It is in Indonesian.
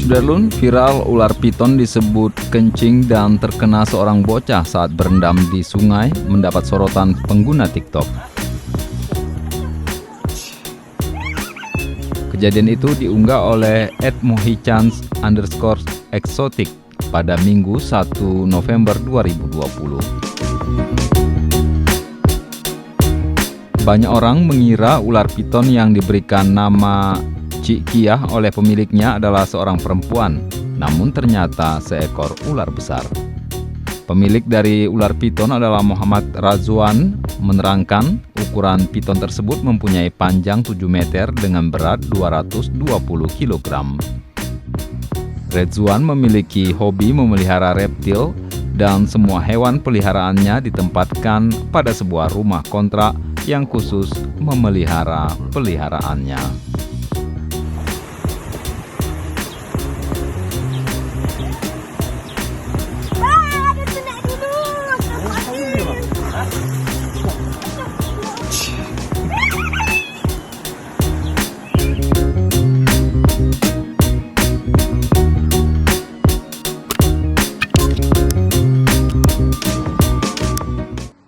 Sudarlun, viral ular piton disebut kencing dan terkena seorang bocah saat berendam di sungai mendapat sorotan pengguna TikTok. Kejadian itu diunggah oleh @mohicans_exotic pada Minggu 1 November 2020. Banyak orang mengira ular piton yang diberikan nama Cik Kiah oleh pemiliknya adalah seorang perempuan, namun ternyata seekor ular besar. Pemilik dari ular piton adalah Mohd Redzuan, menerangkan ukuran piton tersebut mempunyai panjang 7 meter dengan berat 220 kg. Redzuan memiliki hobi memelihara reptil dan semua hewan peliharaannya ditempatkan pada sebuah rumah kontrak yang khusus memelihara peliharaannya.